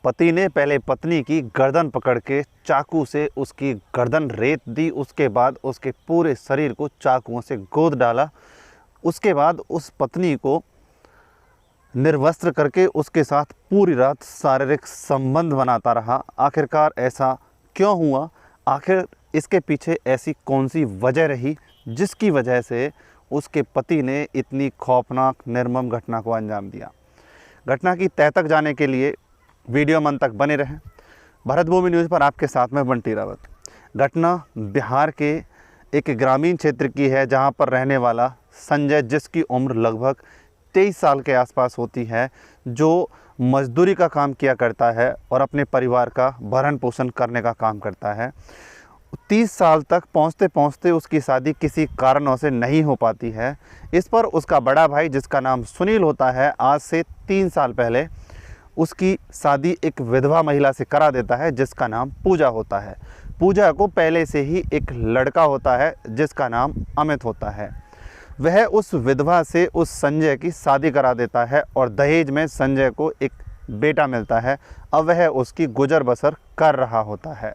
पति ने पहले पत्नी की गर्दन पकड़ के चाकू से उसकी गर्दन रेत दी, उसके बाद उसके पूरे शरीर को चाकुओं से गोद डाला। उसके बाद उस पत्नी को निर्वस्त्र करके उसके साथ पूरी रात शारीरिक संबंध बनाता रहा। आखिरकार ऐसा क्यों हुआ? आखिर इसके पीछे ऐसी कौन सी वजह रही जिसकी वजह से उसके पति ने इतनी खौफनाक निर्मम घटना को अंजाम दिया? घटना की तह तक जाने के लिए वीडियो मन तक बने रहें। भारतभूमि न्यूज़ पर आपके साथ में बंटी रावत। घटना बिहार के एक ग्रामीण क्षेत्र की है, जहां पर रहने वाला संजय, जिसकी उम्र लगभग 23 साल के आसपास होती है, जो मजदूरी का काम किया करता है और अपने परिवार का भरण पोषण करने का काम करता है। 30 साल तक पहुंचते पहुंचते उसकी शादी किसी कारणों से नहीं हो पाती है। इस पर उसका बड़ा भाई, जिसका नाम सुनील होता है, आज से 3 साल पहले उसकी शादी एक विधवा महिला से करा देता है, जिसका नाम पूजा होता है। पूजा को पहले से ही एक लड़का होता है जिसका नाम अमित होता है। वह उस विधवा से उस संजय की शादी करा देता है और दहेज में संजय को एक बेटा मिलता है। अब वह उसकी गुजर बसर कर रहा होता है।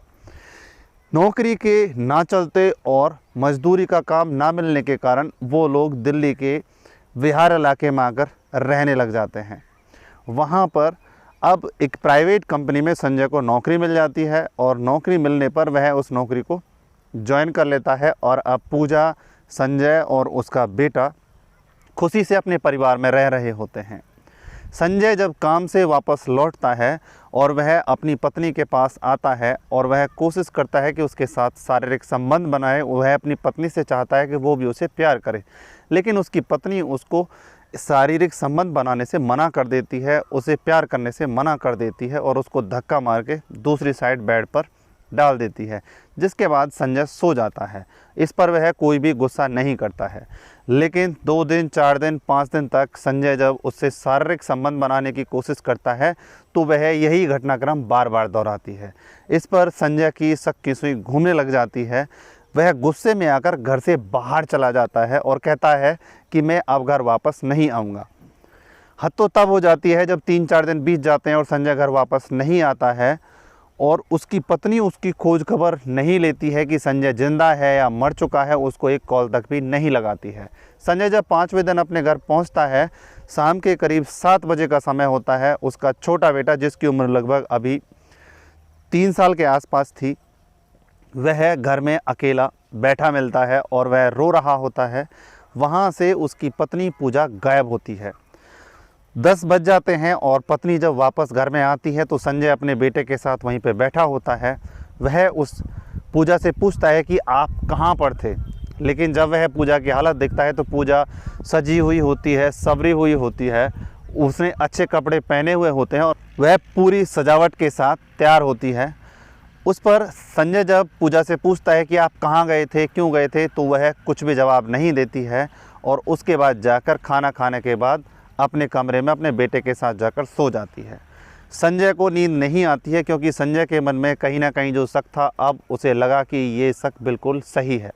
नौकरी के ना चलते और मजदूरी का काम ना मिलने के कारण वो लोग दिल्ली के विहार इलाके में आकर रहने लग जाते हैं। वहाँ पर अब एक प्राइवेट कंपनी में संजय को नौकरी मिल जाती है और नौकरी मिलने पर वह उस नौकरी को ज्वाइन कर लेता है और अब पूजा, संजय और उसका बेटा खुशी से अपने परिवार में रह रहे होते हैं। संजय जब काम से वापस लौटता है और वह अपनी पत्नी के पास आता है और वह कोशिश करता है कि उसके साथ शारीरिक संबंध बनाए। वह अपनी पत्नी से चाहता है कि वो भी उसे प्यार करे, लेकिन उसकी पत्नी उसको शारीरिक संबंध बनाने से मना कर देती है, उसे प्यार करने से मना कर देती है और उसको धक्का मार के दूसरी साइड बेड पर डाल देती है, जिसके बाद संजय सो जाता है। इस पर वह कोई भी गुस्सा नहीं करता है, लेकिन 2 दिन, 4 दिन, 5 दिन तक संजय जब उससे शारीरिक संबंध बनाने की कोशिश करता है तो वह यही घटनाक्रम बार बार दोहराती है। इस पर संजय की शक की सुई घूमने लग जाती है। वह गुस्से में आकर घर से बाहर चला जाता है और कहता है कि मैं अब घर वापस नहीं आऊँगा। हद तो तब हो जाती है जब 3-4 दिन बीत जाते हैं और संजय घर वापस नहीं आता है और उसकी पत्नी उसकी खोज खबर नहीं लेती है कि संजय जिंदा है या मर चुका है। उसको एक कॉल तक भी नहीं लगाती है। संजय जब 5वें दिन अपने घर पहुंचता है, शाम के करीब 7 बजे का समय होता है। उसका छोटा बेटा, जिसकी उम्र लगभग अभी 3 साल के आसपास थी, वह घर में अकेला बैठा मिलता है और वह रो रहा होता है। वहाँ से उसकी पत्नी पूजा गायब होती है। 10 बज जाते हैं और पत्नी जब वापस घर में आती है तो संजय अपने बेटे के साथ वहीं पे बैठा होता है। वह उस पूजा से पूछता है कि आप कहाँ पर थे, लेकिन जब वह पूजा की हालत देखता है तो पूजा सजी हुई होती है, संवरी हुई होती है। उसने अच्छे कपड़े पहने हुए होते हैं और वह पूरी सजावट के साथ तैयार होती है। उस पर संजय जब पूजा से पूछता है कि आप कहाँ गए थे, क्यों गए थे, तो वह कुछ भी जवाब नहीं देती है और उसके बाद जाकर खाना खाने के बाद अपने कमरे में अपने बेटे के साथ जाकर सो जाती है। संजय को नींद नहीं आती है, क्योंकि संजय के मन में कहीं ना कहीं जो शक था, अब उसे लगा कि ये शक बिल्कुल सही है।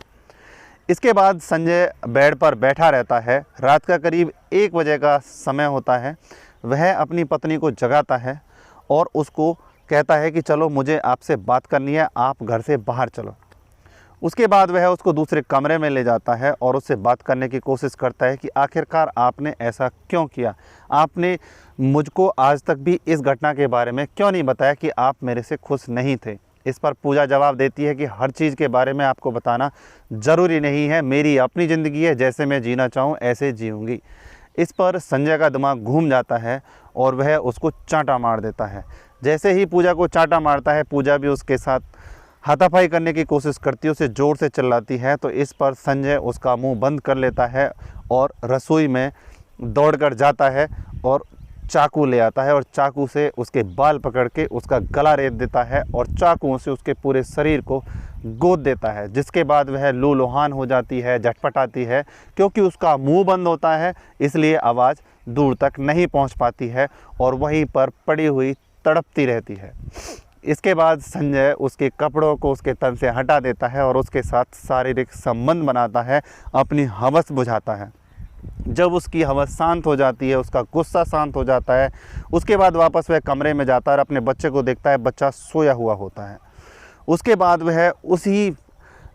इसके बाद संजय बेड पर बैठा रहता है। रात का करीब 1 बजे का समय होता है। वह अपनी पत्नी को जगाता है और उसको कहता है कि चलो, मुझे आपसे बात करनी है, आप घर से बाहर चलो। उसके बाद वह उसको दूसरे कमरे में ले जाता है और उससे बात करने की कोशिश करता है कि आखिरकार आपने ऐसा क्यों किया, आपने मुझको आज तक भी इस घटना के बारे में क्यों नहीं बताया कि आप मेरे से खुश नहीं थे। इस पर पूजा जवाब देती है कि हर चीज़ के बारे में आपको बताना ज़रूरी नहीं है, मेरी अपनी ज़िंदगी है, जैसे मैं जीना चाहूँ ऐसे जीऊँगी। इस पर संजय का दिमाग घूम जाता है और वह उसको चांटा मार देता है। जैसे ही पूजा को चांटा मारता है, पूजा भी उसके साथ हाथापाई करने की कोशिश करती है, उसे ज़ोर से चिल्लाती है। तो इस पर संजय उसका मुंह बंद कर लेता है और रसोई में दौड़कर जाता है और चाकू ले आता है और चाकू से उसके बाल पकड़ के उसका गला रेत देता है और चाकुओं से उसके पूरे शरीर को गोद देता है। जिसके बाद वह लूलुहान हो जाती है, झटपटाती है। क्योंकि उसका मुंह बंद होता है, इसलिए आवाज़ दूर तक नहीं पहुंच पाती है और वहीं पर पड़ी हुई तड़पती रहती है। इसके बाद संजय उसके कपड़ों को उसके तन से हटा देता है और उसके साथ शारीरिक संबंध बनाता है, अपनी हवस बुझाता है। जब उसकी हवस शांत हो जाती है, उसका गुस्सा शांत हो जाता है, उसके बाद वापस वह कमरे में जाता है और अपने बच्चे को देखता है, बच्चा सोया हुआ होता है। उसके बाद वह उसी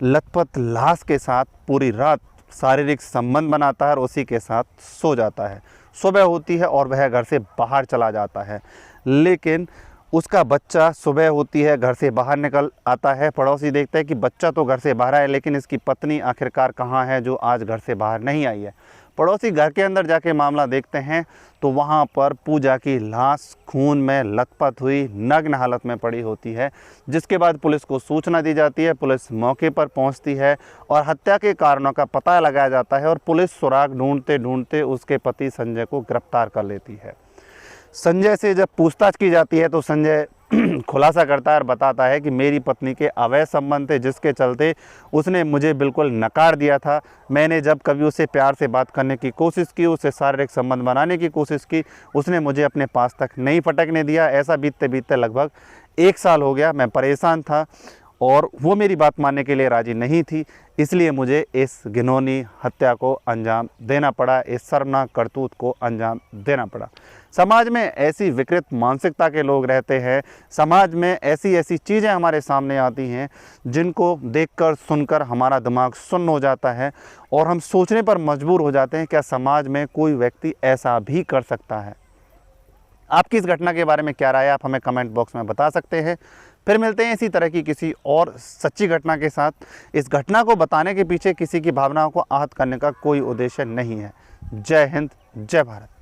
लथपथ लाश के साथ पूरी रात शारीरिक संबंध बनाता है और उसी के साथ सो जाता है। सुबह होती है और वह घर से बाहर चला जाता है, लेकिन उसका बच्चा सुबह होती है घर से बाहर निकल आता है। पड़ोसी देखते हैं कि बच्चा तो घर से बाहर आया, लेकिन इसकी पत्नी आखिरकार कहाँ है जो आज घर से बाहर नहीं आई है। पड़ोसी घर के अंदर जाके मामला देखते हैं तो वहाँ पर पूजा की लाश खून में लथपथ हुई नग्न हालत में पड़ी होती है, जिसके बाद पुलिस को सूचना दी जाती है। पुलिस मौके पर पहुँचती है और हत्या के कारणों का पता लगाया जाता है और पुलिस सुराग ढूंढते ढूंढते उसके पति संजय को गिरफ्तार कर लेती है। संजय से जब पूछताछ की जाती है तो संजय खुलासा करता है और बताता है कि मेरी पत्नी के अवैध संबंध थे, जिसके चलते उसने मुझे बिल्कुल नकार दिया था। मैंने जब कभी उसे प्यार से बात करने की कोशिश की, उससे शारीरिक संबंध बनाने की कोशिश की, उसने मुझे अपने पास तक नहीं फटकने दिया। ऐसा बीतते बीतते लगभग 1 साल हो गया। मैं परेशान था और वो मेरी बात मानने के लिए राज़ी नहीं थी, इसलिए मुझे इस घिनौनी हत्या को अंजाम देना पड़ा, इस शर्मनाक करतूत को अंजाम देना पड़ा। समाज में ऐसी विकृत मानसिकता के लोग रहते हैं, समाज में ऐसी ऐसी चीज़ें हमारे सामने आती हैं जिनको देखकर सुनकर हमारा दिमाग सुन्न हो जाता है और हम सोचने पर मजबूर हो जाते हैं क्या समाज में कोई व्यक्ति ऐसा भी कर सकता है। आपकी इस घटना के बारे में क्या राय है, आप हमें कमेंट बॉक्स में बता सकते हैं। फिर मिलते हैं इसी तरह की किसी और सच्ची घटना के साथ। इस घटना को बताने के पीछे किसी की भावनाओं को आहत करने का कोई उद्देश्य नहीं है। जय हिंद, जय भारत।